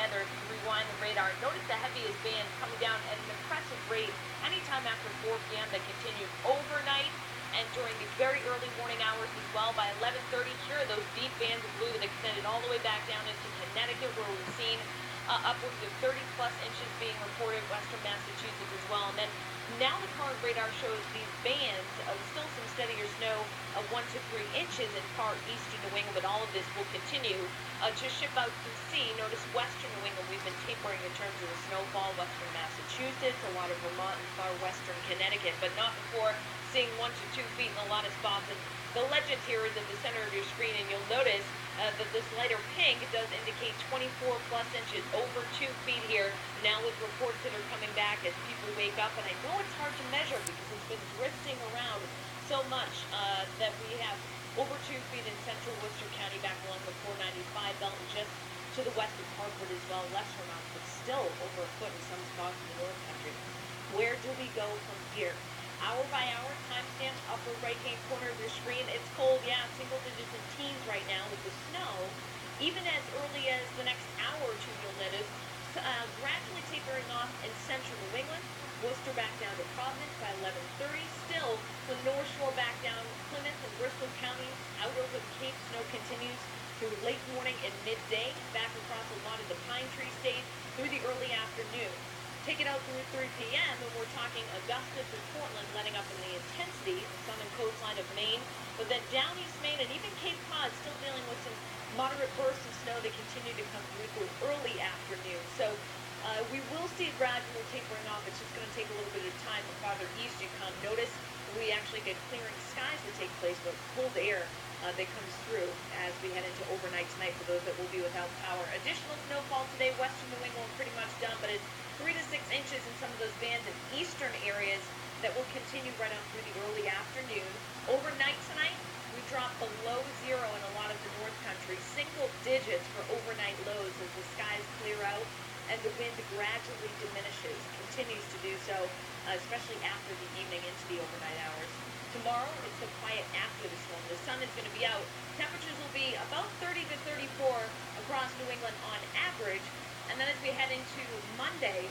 together as we rewind the radar. Notice the heaviest bands coming down at an impressive rate anytime after 4 p.m. that continued overnight and during the very early morning hours as well. By 11:30, here are those deep bands of blue that extended all the way back down into Connecticut, where we've seen upwards of 30+ inches being reported, western Massachusetts as well. And then now the current radar shows these bands of still some steadier snow of 1 to 3 inches in far eastern New England, but all of this will continue to ship out to sea. Notice western New England, we've been tapering in terms of the snowfall, western Massachusetts, a lot of Vermont and far western Connecticut, but not before seeing 1 to 2 feet in a lot of spots. And the legend here is at the center of your screen, and you'll notice that this lighter pink does indicate 24+ inches, over 2 feet here. Now with reports that are coming back as people wake up, and I know it's hard to measure because it's been drifting around so much that we have over 2 feet in central Worcester County, back along the 495 belt, and just to the west of Hartford as well, lesser amounts, but still over a foot in some spots in the North Country. Where do we go from here? Hour by hour, timestamp, upper right-hand corner of your screen. It's cold, yeah, single digits and teens right now with the snow. Even as early as the next hour or two, you'll notice, gradually tapering off in central New England. Worcester back down to Providence by 11:30. Still, the North Shore back down, Plymouth and Bristol counties. Out over the Cape, snow continues through late morning and midday. Back across a lot of the Pine Tree State through the early afternoon. Take it out through 3 p.m. and we're talking Augusta to Portland, letting up in the intensity, the southern coastline of Maine, but then down East Maine and even Cape Cod still dealing with some moderate bursts of snow that continue to come through early afternoon. So we will see a gradual tapering off. It's just going to take a little bit of time. The farther east you come, notice we actually get clearing skies that take place, but cold air that comes through as we head into overnight tonight for those that will be without power. Additional snowfall today, western New England pretty much done, but it's 3 to 6 inches in some of those bands in eastern areas that will continue right on through the early afternoon. Overnight tonight, we drop below zero in a lot of the North Country, single digits for overnight lows as the skies clear out and the wind gradually diminishes, continues to do so, especially after the evening into the overnight hours. Tomorrow, it's so quiet after the storm. The sun is going to be out. Temperatures will be about 30 to 34 across New England on average. And then as we head into Monday,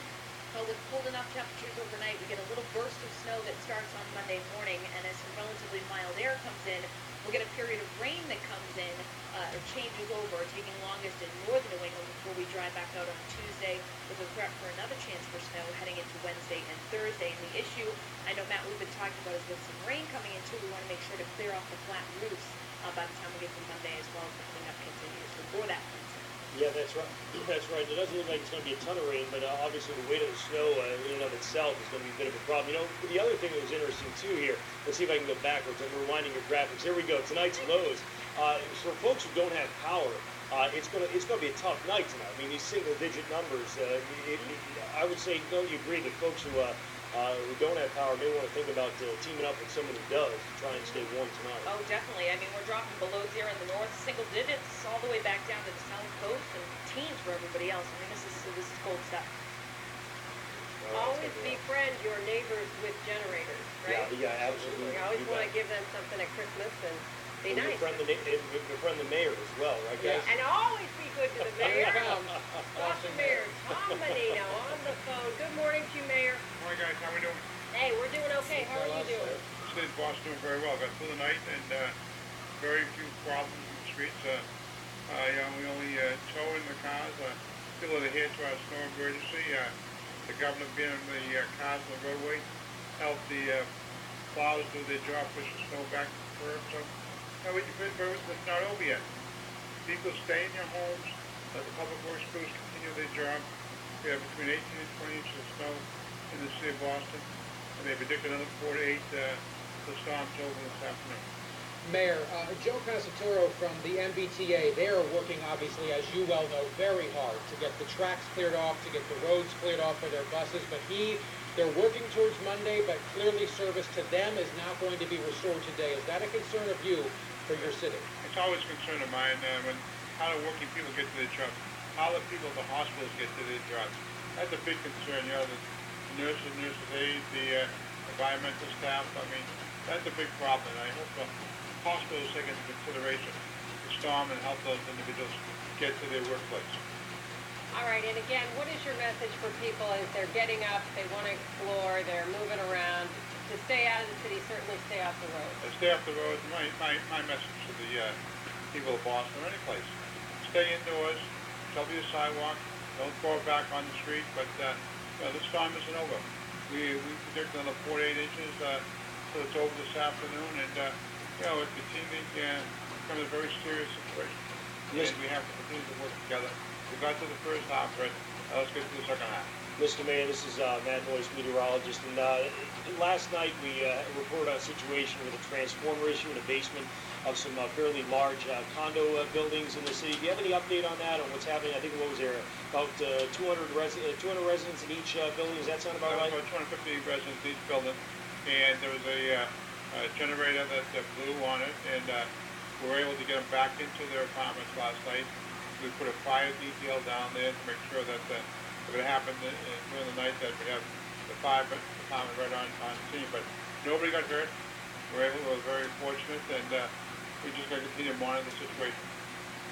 with cold enough temperatures overnight, we get a little burst of snow that starts on Monday morning. And as some relatively mild air comes in, we'll get a period of rain that comes in or changes over, taking longest in northern New England before we dry back out on Tuesday with a threat for another chance for snow heading into Wednesday and Thursday. And the issue, I know, Matt, we've been talking about is with some rain coming in too, we want to make sure to clear off the flat roofs by the time we get to Monday as well as the cleanup continues before that comes in. Yeah, that's right. That's right. It doesn't look like it's going to be a ton of rain, but obviously the weight of the snow in and of itself is going to be a bit of a problem. You know, the other thing that was interesting too here, let's see if I can go backwards. I'm rewinding your graphics. Here we go. Tonight's lows. For folks who don't have power, it's going to be a tough night tonight. I mean, these single-digit numbers. I would say, don't you agree that folks who don't have power may want to think about teaming up with someone who does to try and stay warm tonight? Oh, definitely. I mean, we're dropping below zero in the north, single digits all the way back down to the south coast, and teens for everybody else. I mean, this is cold stuff. Always befriend your neighbors with generators, right? Yeah, absolutely. You always want to give them something at Christmas and be nice. Befriend the mayor as well, right, guys? And always be good to the mayor. Boston Mayor Tom Menino on the phone. Good morning to you, Mayor. Morning, guys. How we doing? Hey, we're doing okay. How are you doing? City's boss doing very well. Got through the night and very few problems in the streets. We only towing the cars. People that adhere to our snow emergency. The governor being in the cars on the roadway helped the plows do their job, push the snow back to the curb. So, it's not over yet. People stay in your homes. Let the public works crews continue their job. We have between 18 and 20 inches of snow in the city of Boston, and they predict another 4 to 8 storms over this afternoon. Mayor, Joe Casatoro from the MBTA, they are working, obviously, as you well know, very hard to get the tracks cleared off, to get the roads cleared off for their buses, but they're working towards Monday, but clearly service to them is not going to be restored today. Is that a concern of you for your city? It's always a concern of mine how do working people get to their jobs? How do people at the hospitals get to their jobs? That's a big concern. You know, the nurses, aides, the environmental staff. I mean, that's a big problem, and I hope the hospitals take into consideration the storm and help those individuals get to their workplace. All right, and mean, again, what is your message for people as they're getting up, they want to explore, they're moving around, to stay out of the city, certainly stay off the road? Stay off the road. My message to the people of Boston or any place: stay indoors, cover your sidewalk, don't throw it back on the street. But the storm isn't over. We predict another 4 to 8 inches, so it's over this afternoon, and it continues becomes a very serious situation. Yes. And we have to continue to work together. We got to the first half, but let's get to the second half. Mr. Mayor, this is Matt Noyes, meteorologist, and last night we reported on a situation with a transformer issue in the basement of some fairly large condo buildings in the city. Do you have any update on that, on what's happening? I think, what was there, about 200 residents in each building? Does that sound about right? About 250 residents in each building, and there was a generator that blew on it, and we were able to get them back into their apartments last night. We put a fire detail down there to make sure that if it happened during the night, that we have the fire department right on scene. But nobody got hurt. We were very fortunate, and we just got to continue to monitor the situation.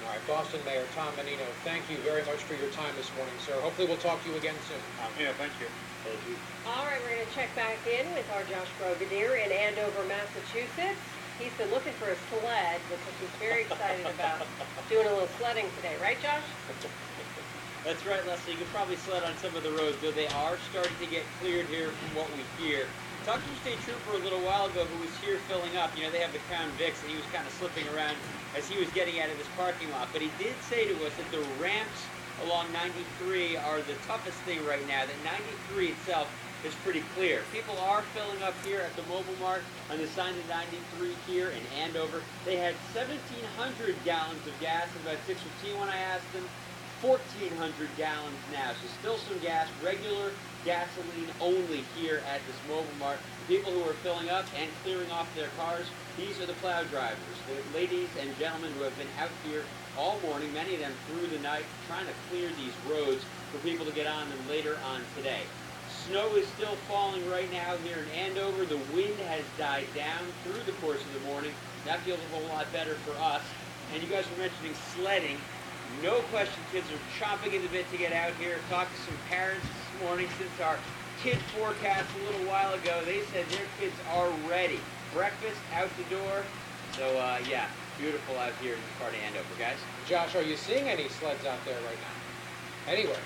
All right, Boston Mayor Tom Menino, thank you very much for your time this morning, sir. Hopefully we'll talk to you again soon. Yeah, thank you. Thank you. All right, we're going to check back in with our Josh Brigadier in Andover, Massachusetts. He's been looking for a sled, which he's very excited about doing a little sledding today. Right, Josh? That's right, Leslie. You can probably sled on some of the roads, though they are starting to get cleared here from what we hear. Talked to a state trooper a little while ago who was here filling up. You know, they have the Crown Vics, and he was kind of slipping around as he was getting out of this parking lot. But he did say to us that the ramps along 93 are the toughest thing right now, that 93 itself is pretty clear. People are filling up here at the Mobile Mart on the sign of 93 here in Andover. They had 1,700 gallons of gas at about 6:15 when I asked them. 1,400 gallons now, so still some gas, regular gasoline only here at this Mobile Mart. The people who are filling up and clearing off their cars, these are the plow drivers, the ladies and gentlemen who have been out here all morning, many of them through the night, trying to clear these roads for people to get on them later on today. Snow is still falling right now here in Andover. The wind has died down through the course of the morning. That feels a whole lot better for us. And you guys were mentioning sledding. No question, kids are chomping at the bit to get out here. Talked to some parents this morning since our kid forecast a little while ago. They said their kids are ready. Breakfast out the door. So, yeah, beautiful out here in this part of Andover, guys. Josh, are you seeing any sleds out there right now? Anywhere?